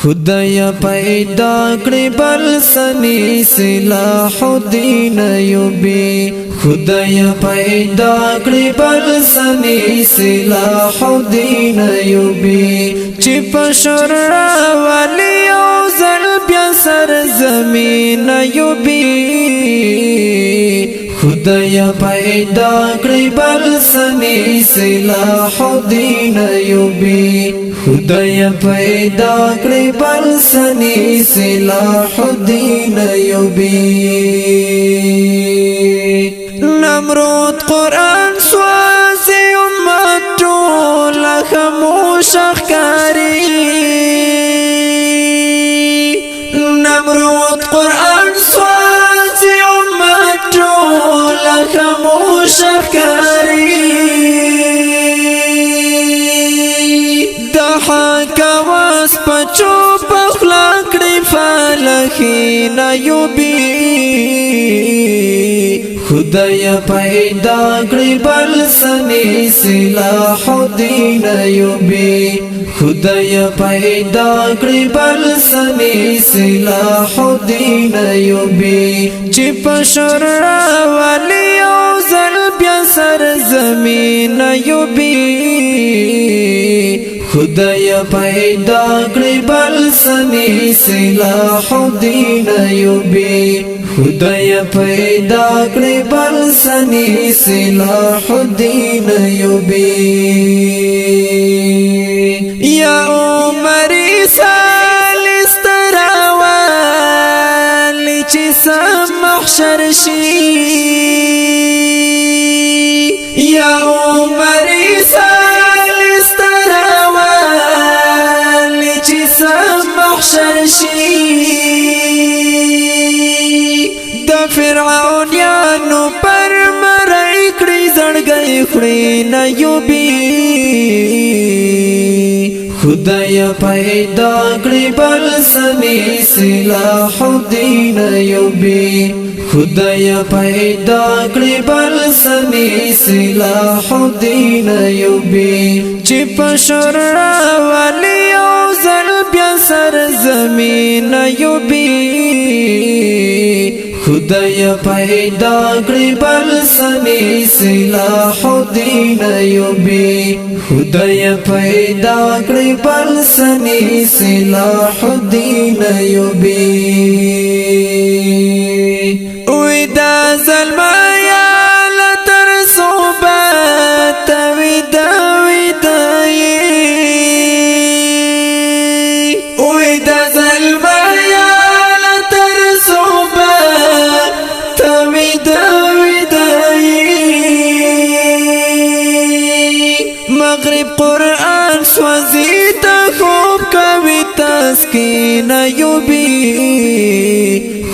خدای پیدا کړی بل سنی صلاح الدین ایوبی خدای پیدا کړی بل سنی صلاح الدین ایوبی چې پشر راولی او زل بیا سر زمین ایوبی خدای پیدا کړی بل سنی صلاح الدین ایوبی خدای پیدا کړی بل سنی صلاح الدین ایوبی نمرود قرآن سوازی امت ټول خاموش ښکاري نمرود قرآن سوازی امت ټول خاموش ښکاري حق واس پچو پخلا کړی فالخین ایوبی خدای پیدا کړی بل سنی صلاح الدین ایوبی خدای پیدا کړی بل سنی صلاح الدین ایوبی چې پشر راولی او زل بیا سر زمین ایوبی خدای پیدا کړی بل سنی صلاح الدین ایوبی خدای پیدا کړی بل سنی صلاح الدین ایوبی یا عمر سالستراوالی چې سم محشر شي یا عمر فرعون یانو پر مړی کړی زړګی خړی نه ایوبی خدای پیدا کړی بل سنی صلاح الدین ایوبی خدای پیدا کړی بل سنی صلاح الدین ایوبی چې پشر راولی او زل بیا سر زمین ایوبی خدای پیدا کړی بل سنی صلاح الدین ایوبی خدای پیدا کړی بل سنی صلاح الدین ایوبی وې دا زلمیا لتر صوبات وې دا وې دا زلمیا لتر صوبات مغرب قرآن سوزی تا خوب کوي تسکین ایوبی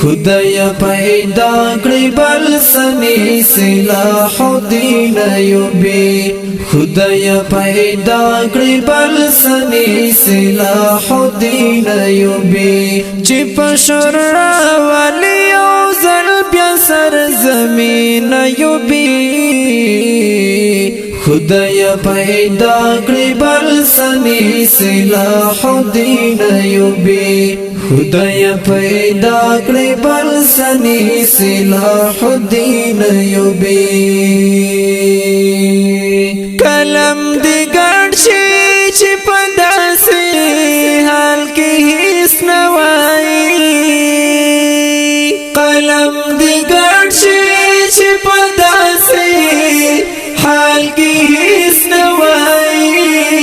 خدای پیدا کړی بل سنی صلاح الدین ایوبی خدای پیدا کړی بل سنی صلاح الدین ایوبی چې پشر راولی او زل بیا سر زمین ایوبی خدای پیدا کړی بل سنی صلاح الدین ایوبی خدای پیدا کړی بل سنی صلاح الدین ایوبی کلم دی ګډ شي چې په داسې حال کې هیڅ نه وایي قلم دی ګډ شي چې په داسې حال کې هیڅ نه وایي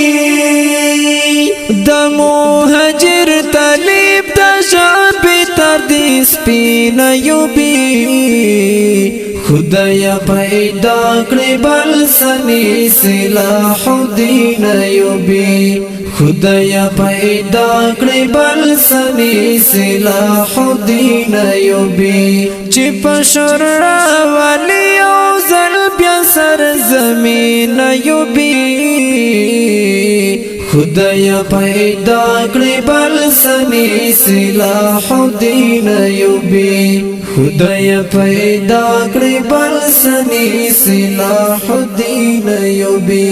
د مهاجر طالب د ژبې تر دې سپین ایوبي خدای پیدا کړی بل سنی صلاح الدین ایوبي خدای پیدا کړی بل سنی صلاح الدین ایوبي چې پشر راولی او زل بیا سر زمین ایوبی خدای پیدا کړی بل سنی صلاح الدین ایوبی خدای پیدا کړی بل سنی صلاح الدین ایوبی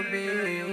لوبي